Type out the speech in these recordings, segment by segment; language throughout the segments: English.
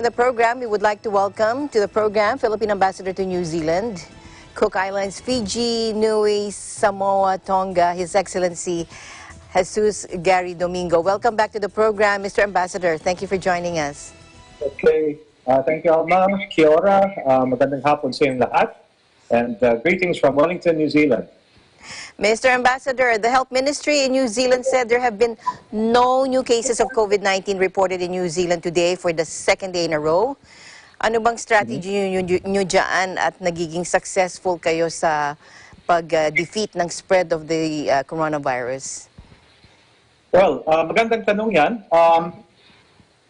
The program, we would like to welcome to the program Philippine Ambassador to New Zealand, Cook Islands, Fiji, Niue, Samoa, Tonga, His Excellency Jesus Gary Domingo. Welcome back to the program, Mr. Ambassador. Thank you for joining us. Okay. Thank you, Alma. Kia ora. Magandang hapon sa inyong lahat. And greetings from Wellington, New Zealand. Mr. Ambassador, the Health Ministry in New Zealand said there have been no new cases of COVID-19 reported in New Zealand today for the second day in a row. Ano bang strategy nyo dyan at nagiging successful kayo sa pag-defeat ng spread of the coronavirus? Well, magandang tanong yan.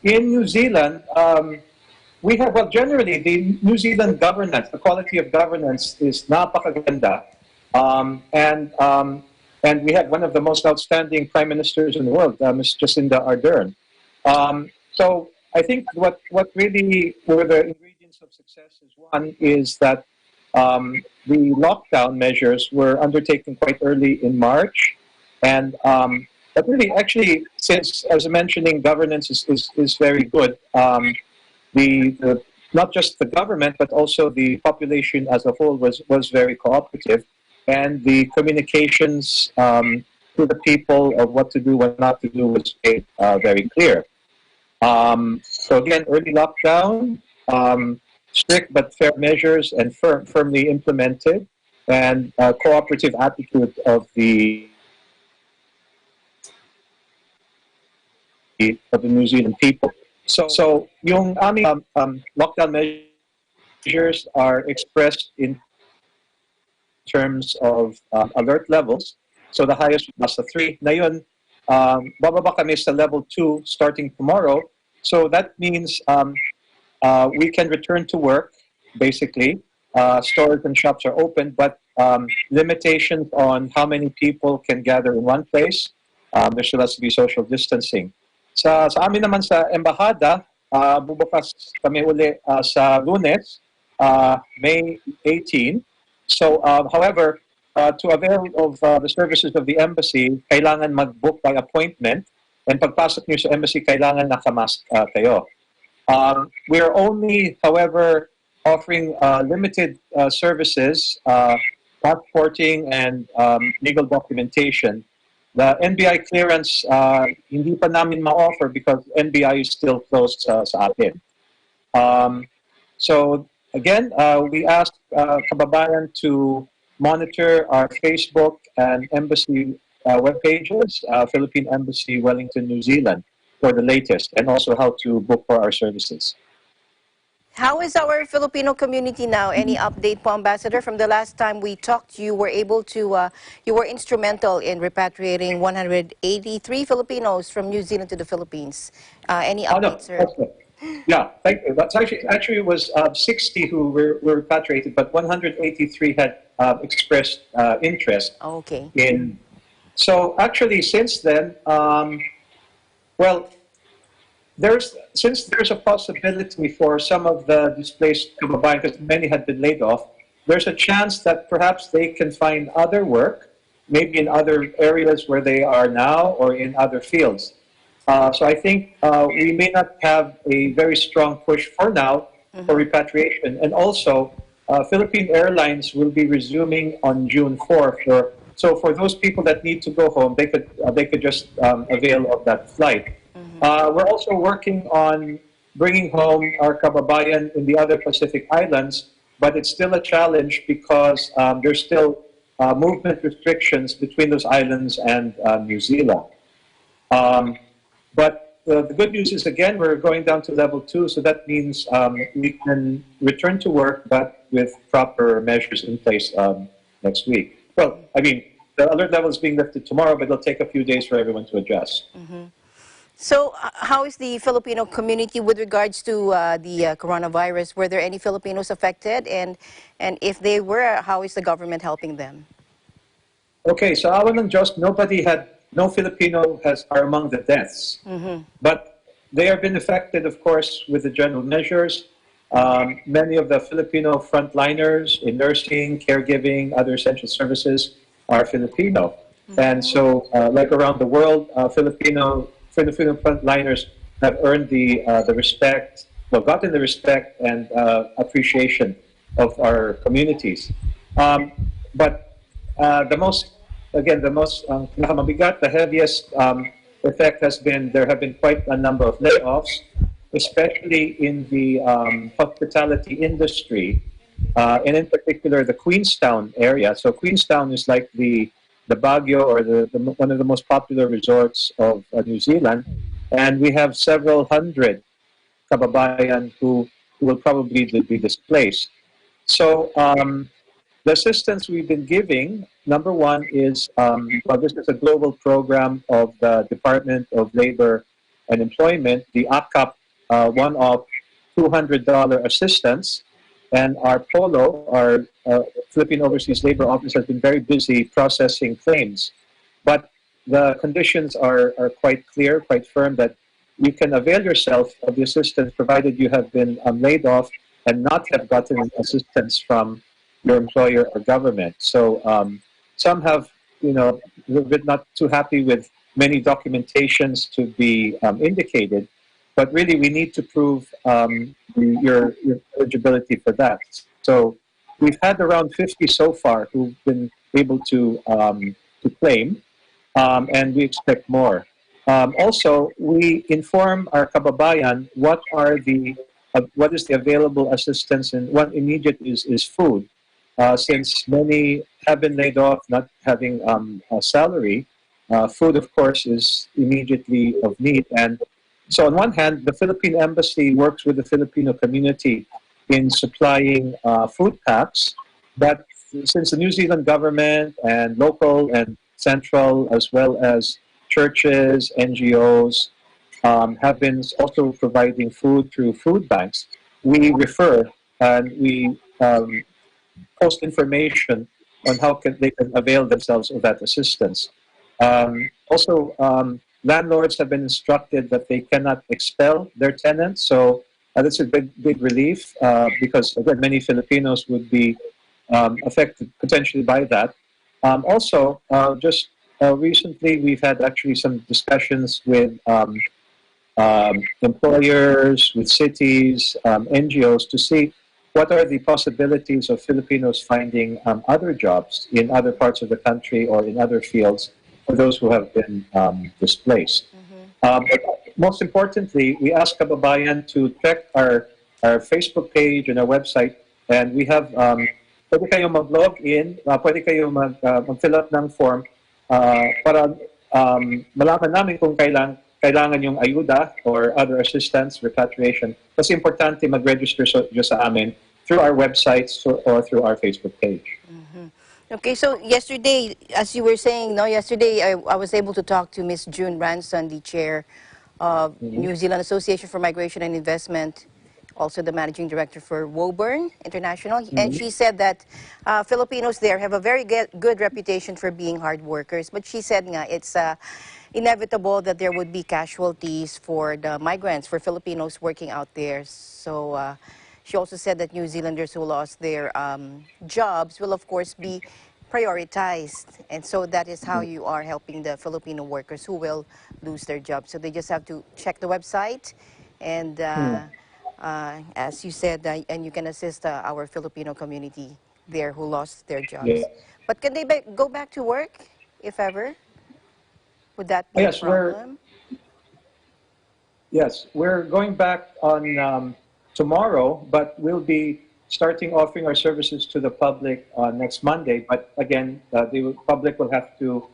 In New Zealand, we have, well, generally, the New Zealand governance, the quality of governance is napakaganda. And we have one of the most outstanding prime ministers in the world, Ms. Jacinda Ardern. So I think what really were the ingredients of success is that the lockdown measures were undertaken quite early in March. And but really, actually, since, as I mentioned, governance is very good, the not just the government, but also the population as a whole was very cooperative. And the communications to the people of what to do, what not to do was made very clear. So again, early lockdown, strict but fair measures and firmly implemented, and cooperative attitude of the New Zealand people. So yung aming lockdown measures are expressed in terms of alert levels. So the highest was a 3. Ngayon, bababa kami sa level 2 starting tomorrow. So that means we can return to work, basically. Stores and shops are open, but limitations on how many people can gather in one place. There still has to be social distancing. Sa amin naman sa Embahada, bubukas kami uli sa Lunes, May 18. So, however, to avail of the services of the embassy, kailangan mag-book by appointment. And pagpasok niyo sa embassy, kailangan nakamask kayo. We are only, however, offering limited services, passporting and legal documentation. The NBI clearance, hindi pa namin ma-offer because NBI is still closed sa atin. So, again, we ask kababayan to monitor our Facebook and embassy web pages, Philippine Embassy, Wellington, New Zealand, for the latest, and also how to book for our services. How is our Filipino community now? Any update po, Ambassador? From the last time we talked, you were able to, you were instrumental in repatriating 183 Filipinos from New Zealand to the Philippines. Any updates, sir? Yeah, thank you. That's actually it was 60 who were repatriated, but 183 had expressed interest. Okay. So actually, since then, well, since there's a possibility for some of the displaced kababayan, because many had been laid off, there's a chance that perhaps they can find other work, maybe in other areas where they are now or in other fields. So I think we may not have a very strong push for now for repatriation. And also, Philippine Airlines will be resuming on June 4th. So for those people that need to go home, they could just avail of that flight. We're also working on bringing home our kababayan in the other Pacific islands, but it's still a challenge because there's still movement restrictions between those islands and New Zealand. But the good news is, again, we're going down to level 2, so that means we can return to work, but with proper measures in place next week. Well, I mean, the alert level is being lifted tomorrow, but it'll take a few days for everyone to adjust. So how is the Filipino community with regards to the coronavirus? Were there any Filipinos affected? And if they were, how is the government helping them? Okay, so awan ng Diyos, no Filipino are among the deaths. But they have been affected, of course, with the general measures. Many of the Filipino frontliners in nursing, caregiving, other essential services are Filipino. And so, like around the world, Filipino frontliners have earned the respect well, gotten the respect and appreciation of our communities. But the most, again, the most pinakamabigat, the heaviest effect has been there have been quite a number of layoffs, especially in the hospitality industry, and in particular the Queenstown area. So Queenstown is like the Baguio, or one of the most popular resorts of New Zealand, and we have several hundred kababayan who will probably be displaced. So the assistance we've been giving, number one is, well, this is a global program of the Department of Labor and Employment, the ACAP one-off $200 assistance. And our POLO, our Philippine Overseas Labor Office, has been very busy processing claims. But the conditions are quite clear, quite firm, that you can avail yourself of the assistance provided you have been laid off and not have gotten assistance from your employer or government. So some have, been not too happy with many documentations to be indicated, but really we need to prove your eligibility for that. So we've had around 50 so far who've been able to claim, and we expect more. Also, we inform our kababayan what is the available assistance, and one immediate is food. Since many have been laid off, not having a salary, food, of course, is immediately of need. And so, on one hand, the Philippine Embassy works with the Filipino community in supplying food packs, but since the New Zealand government and local and central, as well as churches, NGOs, have been also providing food through food banks, we refer and we post information on how they can avail themselves of that assistance. Also, landlords have been instructed that they cannot expel their tenants, so that's a big relief, because again, many Filipinos would be affected potentially by that. Also, just recently, we've had actually some discussions with employers, with cities, NGOs, to see what are the possibilities of Filipinos finding other jobs in other parts of the country or in other fields for those who have been displaced. But most importantly, we ask kababayan to check our Facebook page and our website, and we have pwede kayo mag-log in, pwede kayo mag-fill up ng form para malaman namin kung kailangan yung ayuda or other assistance, repatriation. Kasi importante mag-register sa amin through our websites or through our Facebook page. Okay, so yesterday, as you were saying, no, yesterday I was able to talk to Miss June Ranson, the chair of New Zealand Association for Migration and Investment, also the managing director for Woburn International, and she said that Filipinos there have a very good reputation for being hard workers, but she said nga it's inevitable that there would be casualties for the migrants, for Filipinos working out there. So she also said that New Zealanders who lost their jobs will of course be prioritized, and so that is how you are helping the Filipino workers who will lose their jobs. So they just have to check the website, and as you said, and you can assist our Filipino community there who lost their jobs. Yeah. But can they go back to work, if ever? Would that be a Yes, problem? we're going back on tomorrow, but we'll be starting offering our services to the public on next Monday. But again, the public will have to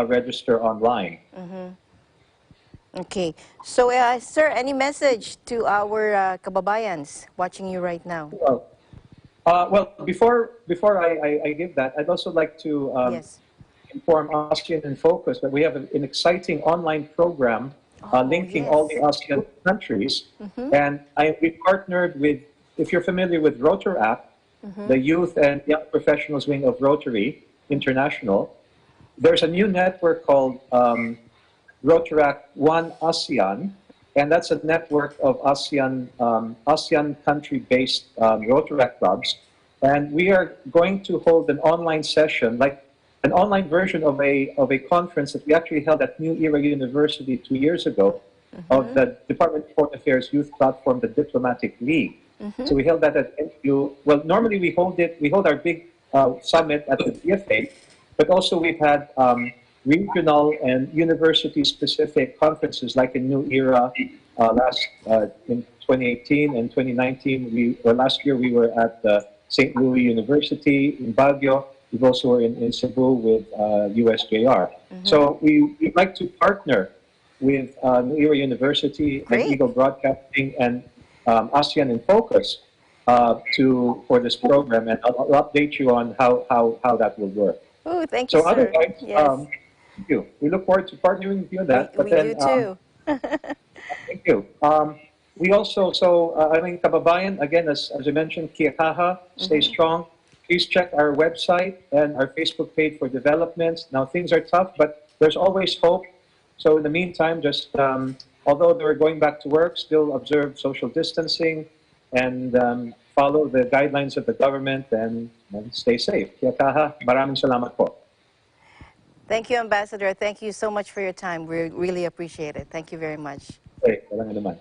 register online. Okay. So, sir, any message to our kababayans watching you right now? Well, before I give that, I'd also like to Yes. inform ASEAN in Focus that we have an exciting online program linking all the yes. ASEAN countries. And we partnered with, if you're familiar with Rotaract, the youth and young professionals wing of Rotary International, there's a new network called Rotaract One ASEAN, and that's a network of ASEAN country-based Rotaract clubs. And we are going to hold an online session, like an online version of a conference that we actually held at New Era University 2 years ago, of the Department of Foreign Affairs Youth Platform, the Diplomatic League. So we held that at NTU. Well, normally we hold our big summit at the DFA, but also we've had regional and university-specific conferences like in New Era in 2018 and 2019. Last year we were at St. Louis University in Baguio. We've also were in Cebu with USJR. So we'd like to partner with New Era University and Great. Eagle Broadcasting and ASEAN in Focus for this program, and I'll update you on how that will work. Oh, thank you, So sir. otherwise, Yes, thank you. We look forward to partnering with you on that. we do too. Thank you. We also, I mean, kababayan, again, as I mentioned, Kiakaha, stay strong. Please check our website and our Facebook page for developments. Now, things are tough, but there's always hope. So in the meantime, just although they're going back to work, still observe social distancing and follow the guidelines of the government and stay safe. Kiakaha, maraming salamat po. Thank you, Ambassador. Thank you so much for your time. We really appreciate it. Thank you very much. Okay, walang anuman.